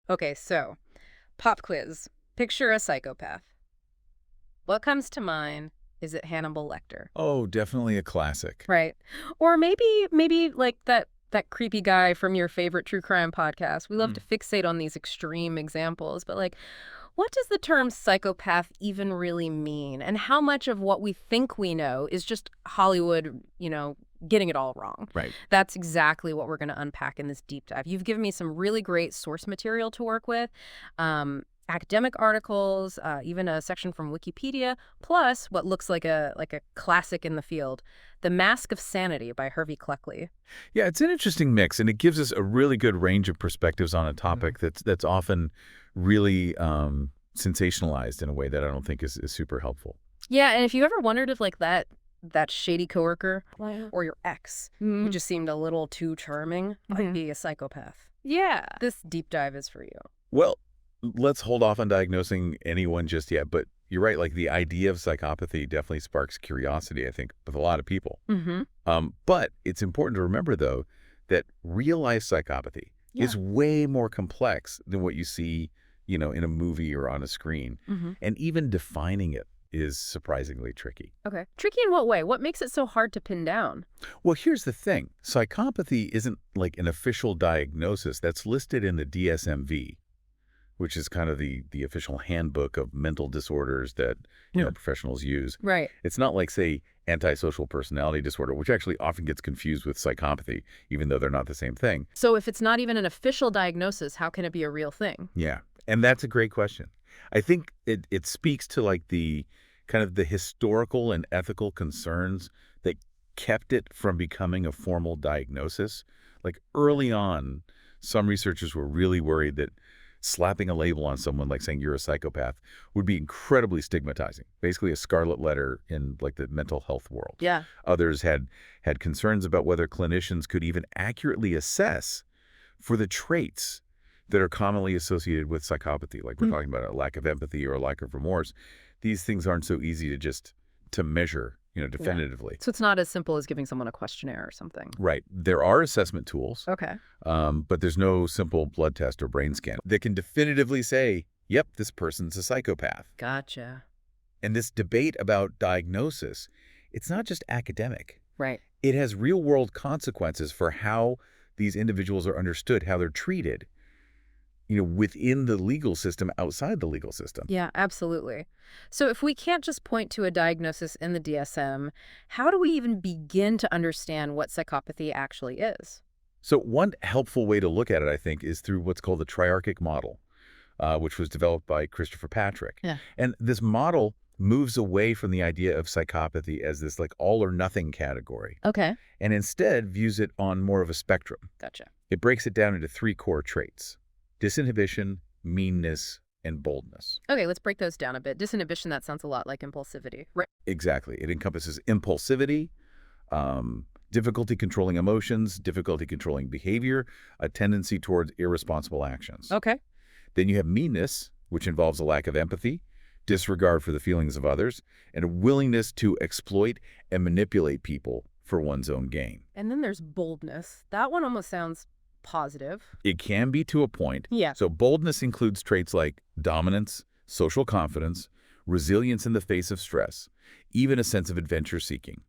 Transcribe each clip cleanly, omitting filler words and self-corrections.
Okay, so pop quiz. Picture a psychopath. What comes to mind? Is it Hannibal Lecter? Oh, definitely a classic. Right. Or maybe like that creepy guy from your favorite true crime podcast. We love Hmm. to fixate on these extreme examples, but like what does the term psychopath even really mean? And how much of what we think we know is just Hollywood, getting it all wrong? Right. That's exactly what we're going to unpack in this deep dive. You've given me some really great source material to work with, academic articles, even a section from Wikipedia, plus what looks like a classic in the field, The Mask of Sanity by Hervey Cleckley. Yeah, it's an interesting mix, and it gives us a really good range of perspectives on a Mhm. topic that's often really sensationalized in a way that I don't think is super helpful. Yeah, and if you ever wondered if like that shady coworker or your ex who Mhm. just seemed a little too charming might Mhm. be a psychopath, Yeah. this deep dive is for you. Well, let's hold off on diagnosing anyone just yet, but you're right. Like the idea of psychopathy definitely sparks curiosity, I think, with a lot of people. Mm-hmm. But it's important to remember, though, that real life psychopathy Yeah. is way more complex than what you see, in a movie or on a screen. Mm-hmm. And even defining it is surprisingly tricky. Okay. Tricky in what way? What makes it so hard to pin down? Well, here's the thing. Psychopathy isn't like an official diagnosis that's listed in the DSM-V, which is kind of the official handbook of mental disorders that, Yeah. professionals use. Right. It's not like, say, antisocial personality disorder, which actually often gets confused with psychopathy, even though they're not the same thing. So if it's not even an official diagnosis, how can it be a real thing? Yeah. And that's a great question. I think it speaks to like the kind of the historical and ethical concerns that kept it from becoming a formal diagnosis. Like early on, some researchers were really worried that slapping a label on someone, like saying you're a psychopath, would be incredibly stigmatizing, basically a scarlet letter in like the mental health world. Yeah. Others had concerns about whether clinicians could even accurately assess for the traits that are commonly associated with psychopathy. Like we're talking about a lack of empathy or a lack of remorse. These things aren't so easy to measure, definitively. So it's not as simple as giving someone a questionnaire or something. Right. There are assessment tools, Okay. but there's no simple blood test or brain scan that can definitively say, yep, this person's a psychopath. Gotcha. And this debate about diagnosis, it's not just academic. Right. It has real-world consequences for how these individuals are understood, how they're treated, within the legal system, outside the legal system. Yeah, absolutely. So if we can't just point to a diagnosis in the DSM, how do we even begin to understand what psychopathy actually is? So one helpful way to look at it, I think, is through what's called the triarchic model, which was developed by Christopher Patrick. Yeah. And this model moves away from the idea of psychopathy as this like all or nothing category, Okay. and instead views it on more of a spectrum. Gotcha. It breaks it down into three core traits: disinhibition, meanness, and boldness. Okay, let's break those down a bit. Disinhibition, that sounds a lot like impulsivity. Right. Exactly. It encompasses impulsivity, difficulty controlling emotions, difficulty controlling behavior, a tendency towards irresponsible actions. Okay. Then you have meanness, which involves a lack of empathy, disregard for the feelings of others, and a willingness to exploit and manipulate people for one's own gain. And then there's boldness. That one almost sounds positive. It can be to a point. Yeah. So boldness includes traits like dominance, social confidence, resilience in the face of stress, even a sense of adventure seeking.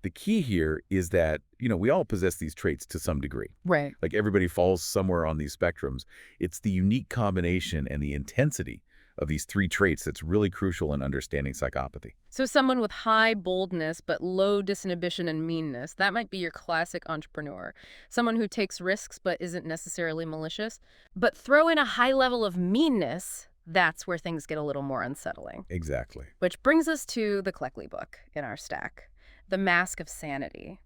The key here is that, we all possess these traits to some degree. Right. Like everybody falls somewhere on these spectrums. It's the unique combination and the intensity of these three traits that's really crucial in understanding psychopathy. So someone with high boldness but low disinhibition and meanness, that might be your classic entrepreneur. Someone who takes risks but isn't necessarily malicious. But throw in a high level of meanness, that's where things get a little more unsettling. Exactly. Which brings us to the Cleckley book in our stack, The Mask of Sanity.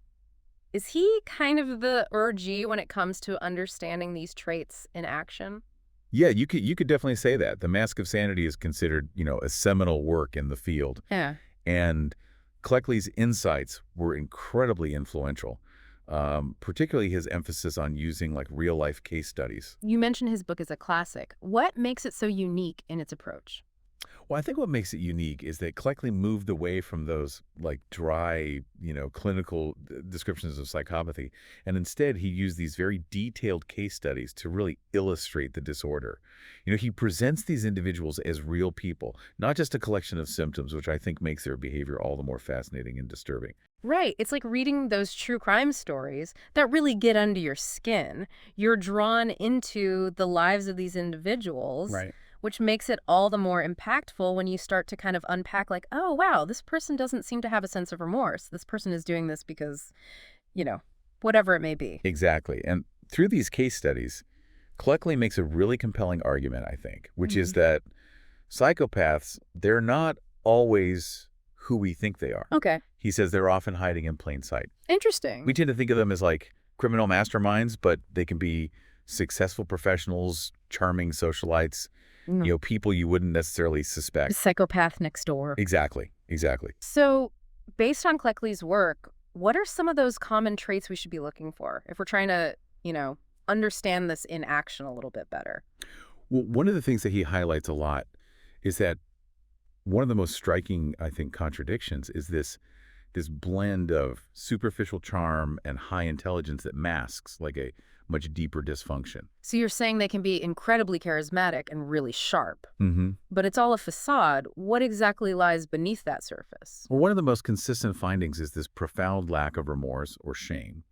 Is he kind of the urgee when it comes to understanding these traits in action? Yeah, you could definitely say that. The Mask of Sanity is considered, a seminal work in the field. Yeah. And Cleckley's insights were incredibly influential, particularly his emphasis on using like real-life case studies. You mentioned his book is a classic. What makes it so unique in its approach? Well, I think what makes it unique is that Cleckley moved away from those like dry, clinical descriptions of psychopathy, and instead he used these very detailed case studies to really illustrate the disorder. He presents these individuals as real people, not just a collection of symptoms, which I think makes their behavior all the more fascinating and disturbing. Right. It's like reading those true crime stories that really get under your skin. You're drawn into the lives of these individuals, Right. which makes it all the more impactful when you start to kind of unpack, like, oh, wow, this person doesn't seem to have a sense of remorse. This person is doing this because, you know, whatever it may be. Exactly. And through these case studies, Cleckley makes a really compelling argument, I think, which is that psychopaths, they're not always who we think they are. Okay. He says they're often hiding in plain sight. Interesting. We tend to think of them as like criminal masterminds, but they can be successful professionals, charming socialites, people you wouldn't necessarily suspect. Psychopath next door. Exactly. Exactly. So, based on Cleckley's work, what are some of those common traits we should be looking for if we're trying to, understand this in action a little bit better? Well, one of the things that he highlights a lot is that one of the most striking, I think, contradictions is this blend of superficial charm and high intelligence that masks like a much deeper dysfunction. So you're saying they can be incredibly charismatic and really sharp, Mm-hmm. but it's all a facade. What exactly lies beneath that surface? Well, one of the most consistent findings is this profound lack of remorse or shame,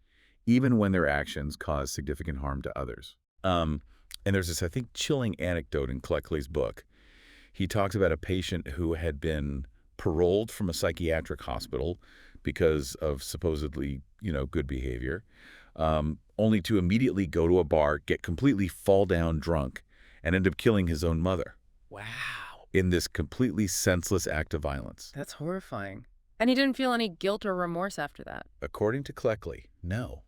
even when their actions cause significant harm to others. And there's this, I think, chilling anecdote in Cleckley's book. He talks about a patient who had been paroled from a psychiatric hospital because of supposedly, good behavior, only to immediately go to a bar, get completely fall down drunk, and end up killing his own mother. Wow. In this completely senseless act of violence. That's horrifying. And he didn't feel any guilt or remorse after that. According to Cleckley, no.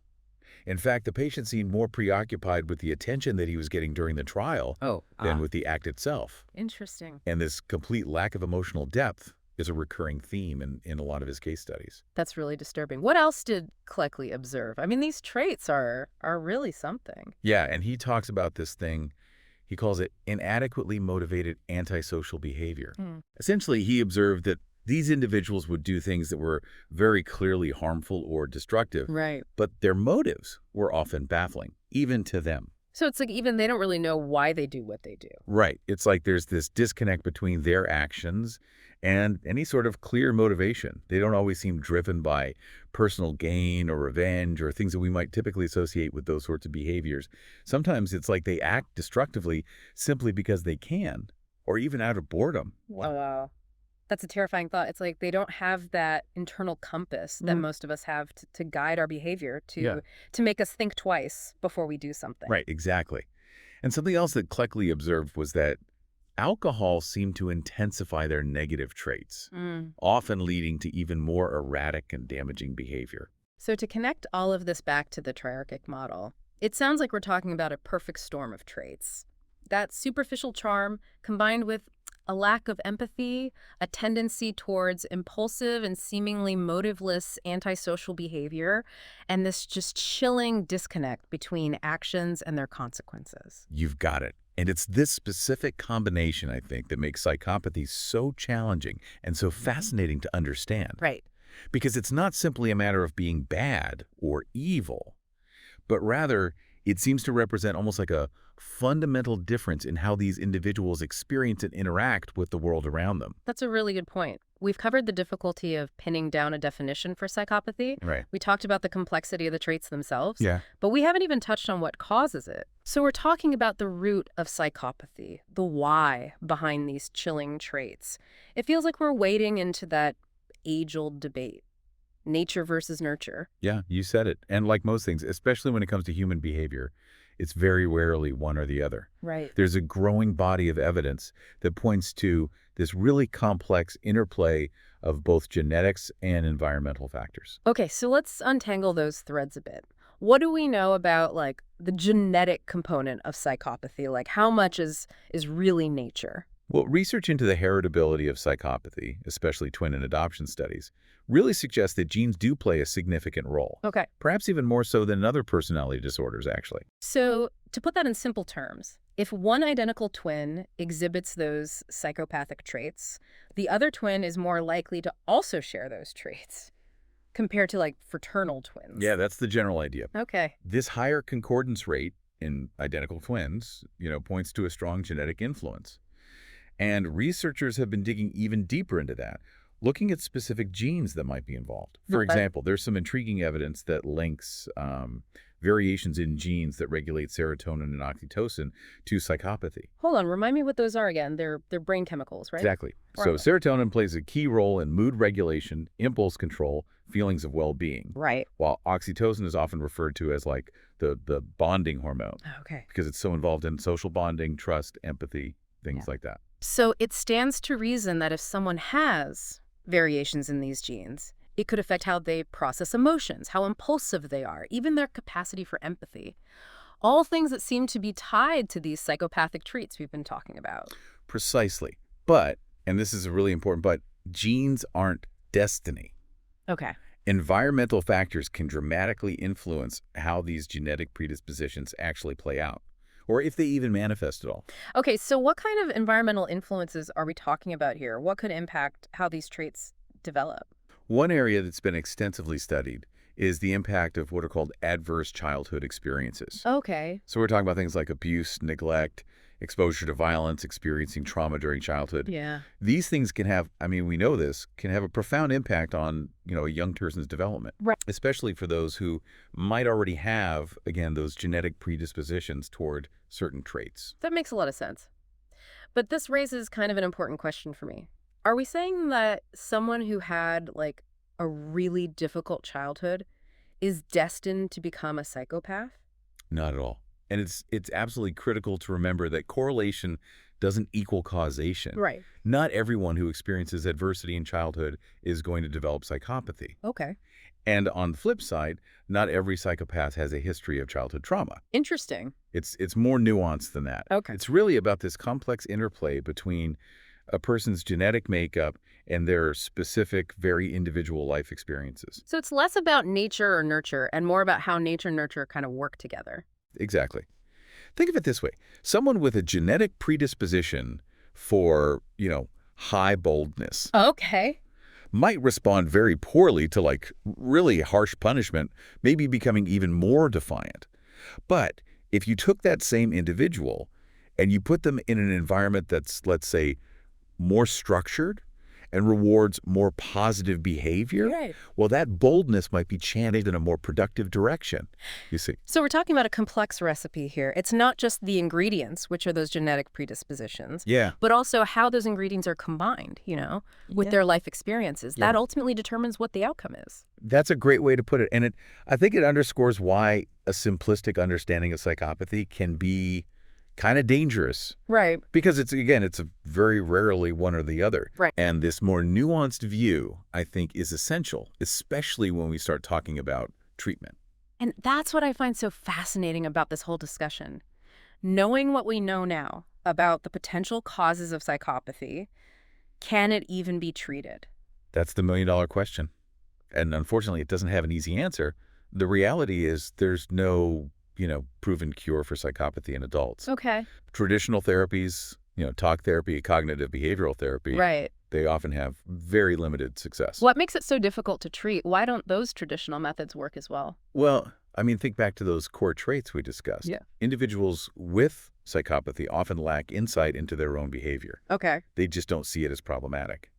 In fact, the patient seemed more preoccupied with the attention that he was getting during the trial than with the act itself. Interesting. And this complete lack of emotional depth is a recurring theme in a lot of his case studies. That's really disturbing. What else did Cleckley observe? I mean, these traits are really something. Yeah, and he talks about this thing, he calls it inadequately motivated antisocial behavior. Essentially, he observed that these individuals would do things that were very clearly harmful or destructive, Right. but their motives were often baffling, even to them. So it's like even they don't really know why they do what they do. Right. It's like there's this disconnect between their actions and any sort of clear motivation. They don't always seem driven by personal gain or revenge or things that we might typically associate with those sorts of behaviors. Sometimes it's like they act destructively simply because they can, or even out of boredom. Wow. That's a terrifying thought. It's like they don't have that internal compass that most of us have to guide our behavior, to make us think twice before we do something. Right, exactly. And something else that Cleckley observed was that alcohol seemed to intensify their negative traits, often leading to even more erratic and damaging behavior. So to connect all of this back to the triarchic model, it sounds like we're talking about a perfect storm of traits. That superficial charm combined with a lack of empathy, a tendency towards impulsive and seemingly motiveless antisocial behavior, and this just chilling disconnect between actions and their consequences. You've got it. And it's this specific combination, I think, that makes psychopathy so challenging and so fascinating to understand. Right. Because it's not simply a matter of being bad or evil, but rather it seems to represent almost like a fundamental difference in how these individuals experience and interact with the world around them. That's a really good point. We've covered the difficulty of pinning down a definition for psychopathy. Right. We talked about the complexity of the traits themselves. Yeah. But we haven't even touched on what causes it. So we're talking about the root of psychopathy, the why behind these chilling traits. It feels like we're wading into that age-old debate. Nature versus nurture. Yeah, you said it. And like most things, especially when it comes to human behavior, it's very rarely one or the other. Right. There's a growing body of evidence that points to this really complex interplay of both genetics and environmental factors. Okay, so let's untangle those threads a bit. What do we know about, like, the genetic component of psychopathy? Like, how much is really nature? Well, research into the heritability of psychopathy, especially twin and adoption studies, really suggests that genes do play a significant role. Okay. Perhaps even more so than other personality disorders, actually. So, to put that in simple terms, if one identical twin exhibits those psychopathic traits, the other twin is more likely to also share those traits compared to like fraternal twins. Yeah, that's the general idea. Okay. This higher concordance rate in identical twins, points to a strong genetic influence. And researchers have been digging even deeper into that, looking at specific genes that might be involved. For Okay. example, there's some intriguing evidence that links variations in genes that regulate serotonin and oxytocin to psychopathy. Hold on, remind me what those are again. They're brain chemicals, right? Exactly. Right. So serotonin plays a key role in mood regulation, impulse control, feelings of well-being, Right. while oxytocin is often referred to as like the bonding hormone Okay. because it's so involved in social bonding, trust, empathy, things Yeah. like that. So it stands to reason that if someone has variations in these genes, it could affect how they process emotions, how impulsive they are, even their capacity for empathy. All things that seem to be tied to these psychopathic traits we've been talking about. Precisely. But, and this is really important, but genes aren't destiny. Okay. Environmental factors can dramatically influence how these genetic predispositions actually play out, or if they even manifest at all. Okay, so what kind of environmental influences are we talking about here? What could impact how these traits develop? One area that's been extensively studied is the impact of what are called adverse childhood experiences. Okay. So we're talking about things like abuse, neglect, exposure to violence, experiencing trauma during childhood. Yeah. These things can have, we know this, can have a profound impact on, a young person's development. Right. Especially for those who might already have, again, those genetic predispositions toward certain traits. That makes a lot of sense. But this raises kind of an important question for me. Are we saying that someone who had like a really difficult childhood is destined to become a psychopath? Not at all. And it's absolutely critical to remember that correlation doesn't equal causation. Right. Not everyone who experiences adversity in childhood is going to develop psychopathy. Okay. And on the flip side, not every psychopath has a history of childhood trauma. Interesting. It's more nuanced than that. Okay. It's really about this complex interplay between a person's genetic makeup and their specific, very individual life experiences. So it's less about nature or nurture and more about how nature and nurture kind of work together. Exactly. Think of it this way. Someone with a genetic predisposition for, high boldness Okay. might respond very poorly to like really harsh punishment, maybe becoming even more defiant. But if you took that same individual and you put them in an environment that's, let's say, more structured and rewards more positive behavior, Right. well, that boldness might be channeled in a more productive direction, you see. So we're talking about a complex recipe here. It's not just the ingredients, which are those genetic predispositions, Yeah. but also how those ingredients are combined, with Yeah. their life experiences. Yeah. That ultimately determines what the outcome is. That's a great way to put it. And I think it underscores why a simplistic understanding of psychopathy can be kind of dangerous. Right. Because it's a very rarely one or the other. Right. And this more nuanced view, I think, is essential, especially when we start talking about treatment. And that's what I find so fascinating about this whole discussion. Knowing what we know now about the potential causes of psychopathy, can it even be treated? That's the million-dollar question. And unfortunately, it doesn't have an easy answer. The reality is there's no, proven cure for psychopathy in adults. Okay. Traditional therapies, talk therapy, cognitive behavioral therapy, Right. they often have very limited success. What makes it so difficult to treat? Why don't those traditional methods work as well? Well, think back to those core traits we discussed. Yeah. Individuals with psychopathy often lack insight into their own behavior. Okay. They just don't see it as problematic.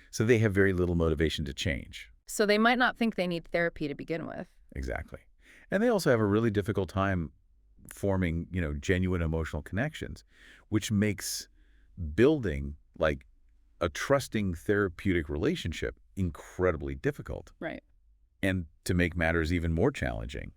So they have very little motivation to change. So they might not think they need therapy to begin with. Exactly. And they also have a really difficult time forming, genuine emotional connections, which makes building like a trusting therapeutic relationship incredibly difficult. Right. And to make matters even more challenging,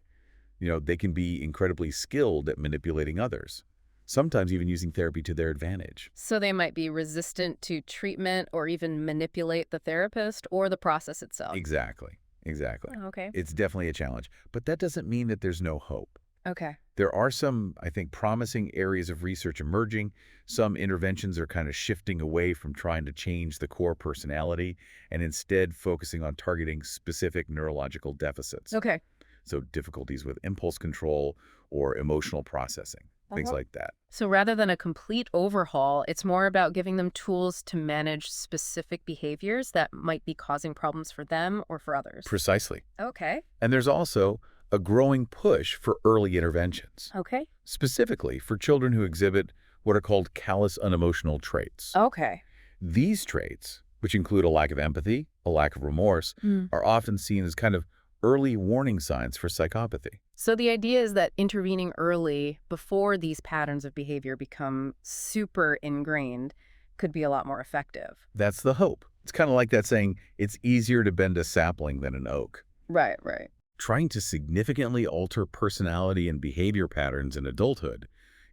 they can be incredibly skilled at manipulating others, sometimes even using therapy to their advantage. So they might be resistant to treatment or even manipulate the therapist or the process itself. Exactly. Okay. It's definitely a challenge. But that doesn't mean that there's no hope. Okay. There are some, I think, promising areas of research emerging. Some interventions are kind of shifting away from trying to change the core personality and instead focusing on targeting specific neurological deficits. Okay. So difficulties with impulse control or emotional processing, things Uh-huh. like that. So rather than a complete overhaul, it's more about giving them tools to manage specific behaviors that might be causing problems for them or for others. Precisely. Okay. And there's also a growing push for early interventions, Okay. specifically for children who exhibit what are called callous unemotional traits. Okay. These traits, which include a lack of empathy, a lack of remorse, Mm. are often seen as kind of early warning signs for psychopathy. So the idea is that intervening early before these patterns of behavior become super ingrained could be a lot more effective. That's the hope. It's kind of like that saying, it's easier to bend a sapling than an oak. Right, right. Trying to significantly alter personality and behavior patterns in adulthood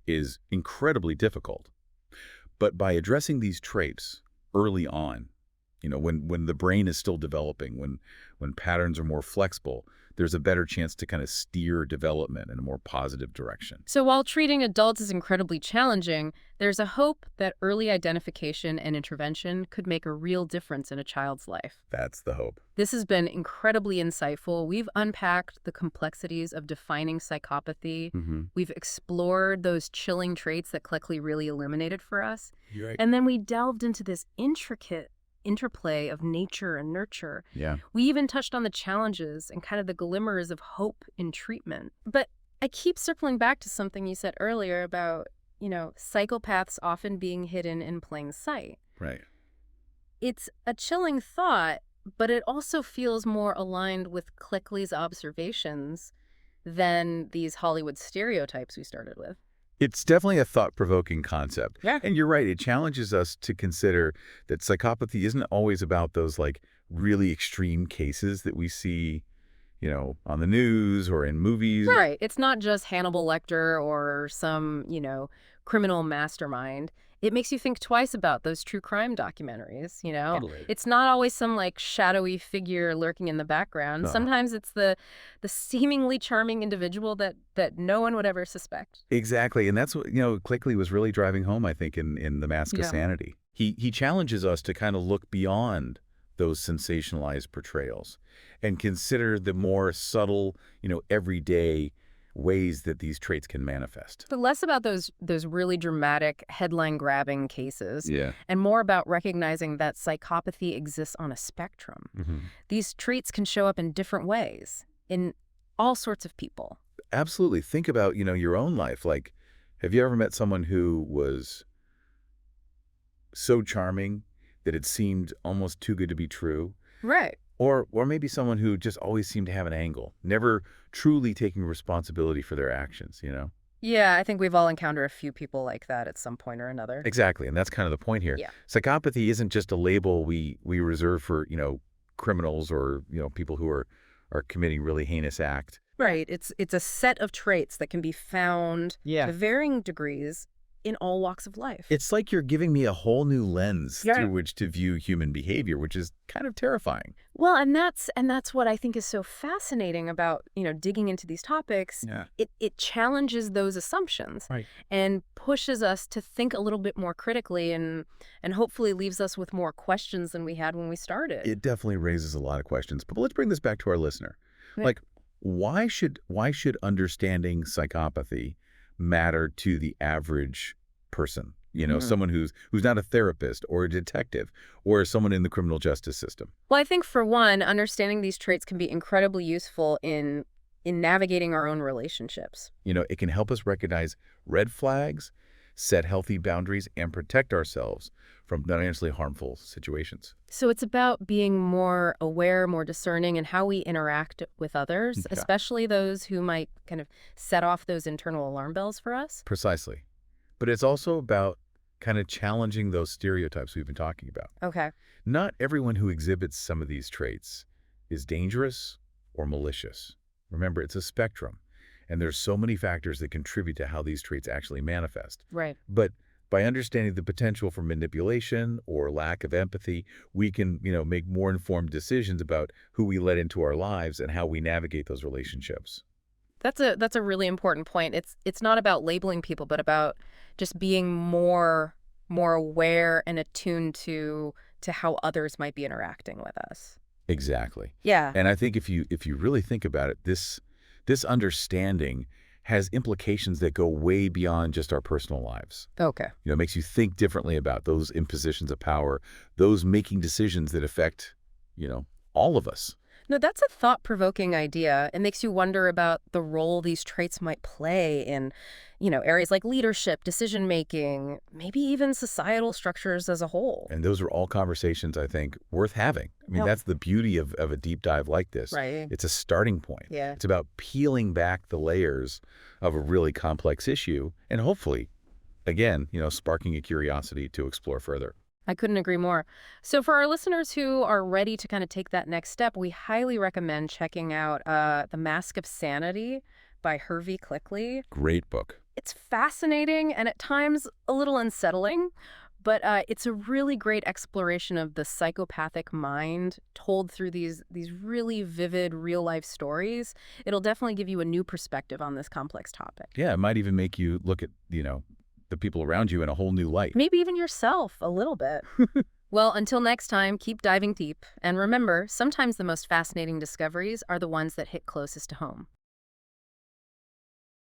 is incredibly difficult. But by addressing these traits early on, when the brain is still developing, when patterns are more flexible, there's a better chance to kind of steer development in a more positive direction. So while treating adults is incredibly challenging, there's a hope that early identification and intervention could make a real difference in a child's life. That's the hope. This has been incredibly insightful. We've unpacked the complexities of defining psychopathy. We've explored those chilling traits that Cleckley really illuminated for us. You're right. And then we delved into this intricate interplay of nature and nurture. Yeah. We even touched on the challenges and kind of the glimmers of hope in treatment. But I keep circling back to something you said earlier about, psychopaths often being hidden in plain sight. Right. It's a chilling thought, but it also feels more aligned with Cleckley's observations than these Hollywood stereotypes we started with. It's definitely a thought-provoking concept. Yeah. And you're right, it challenges us to consider that psychopathy isn't always about those really extreme cases that we see, on the news or in movies. Right. It's not just Hannibal Lecter or some, criminal mastermind. It makes you think twice about those true crime documentaries, Totally. It's not always some shadowy figure lurking in the background. No. Sometimes it's the seemingly charming individual that no one would ever suspect. Exactly. And that's what, Clickley was really driving home, I think, in The Mask of Yeah. Sanity. He challenges us to kind of look beyond those sensationalized portrayals and consider the more subtle, everyday ways that these traits can manifest. But less about those really dramatic, headline-grabbing cases, Yeah. and more about recognizing that psychopathy exists on a spectrum. These traits can show up in different ways, in all sorts of people. Absolutely. Think about, your own life. Have you ever met someone who was so charming that it seemed almost too good to be true? Right. Or maybe someone who just always seemed to have an angle, never truly taking responsibility for their actions, Yeah, I think we've all encountered a few people like that at some point or another. Exactly, and that's kind of the point here. Yeah. Psychopathy isn't just a label we reserve for, criminals or, people who are committing really heinous acts. Right. It's a set of traits that can be found to varying degrees in all walks of life. It's like you're giving me a whole new lens Yeah. through which to view human behavior, which is kind of terrifying. Well, and that's what I think is so fascinating about, digging into these topics. Yeah. It challenges those assumptions. Right. And pushes us to think a little bit more critically and hopefully leaves us with more questions than we had when we started. It definitely raises a lot of questions, but let's bring this back to our listener. Yeah. Why should understanding psychopathy matter to the average person? Someone who's not a therapist or a detective or someone in the criminal justice system. Well, I think for one, understanding these traits can be incredibly useful in navigating our own relationships. It can help us recognize red flags, set healthy boundaries, and protect ourselves from potentially harmful situations. So it's about being more aware, more discerning in how we interact with others, Yeah. especially those who might kind of set off those internal alarm bells for us. Precisely. But it's also about kind of challenging those stereotypes we've been talking about. Okay. Not everyone who exhibits some of these traits is dangerous or malicious. Remember, it's a spectrum, and there's so many factors that contribute to how these traits actually manifest. Right. But by understanding the potential for manipulation or lack of empathy, we can, make more informed decisions about who we let into our lives and how we navigate those relationships. That's a really important point. It's not about labeling people, but about just being more aware and attuned to how others might be interacting with us. Exactly. Yeah. And I think if you really think about it, this understanding has implications that go way beyond just our personal lives. Okay. It makes you think differently about those in positions of power, those making decisions that affect, all of us. No, that's a thought-provoking idea. It makes you wonder about the role these traits might play in, areas like leadership, decision-making, maybe even societal structures as a whole. And those are all conversations, I think, worth having. I mean, Yep. that's the beauty of a deep dive like this. Right. It's a starting point. Yeah. It's about peeling back the layers of a really complex issue and hopefully, again, sparking a curiosity to explore further. I couldn't agree more. So for our listeners who are ready to kind of take that next step, we highly recommend checking out The Mask of Sanity by Hervey Clickley. Great book. It's fascinating and at times a little unsettling, but it's a really great exploration of the psychopathic mind told through these really vivid real-life stories. It'll definitely give you a new perspective on this complex topic. Yeah, it might even make you look at, the people around you in a whole new light. Maybe even yourself a little bit. Well, until next time, keep diving deep. And remember, sometimes the most fascinating discoveries are the ones that hit closest to home.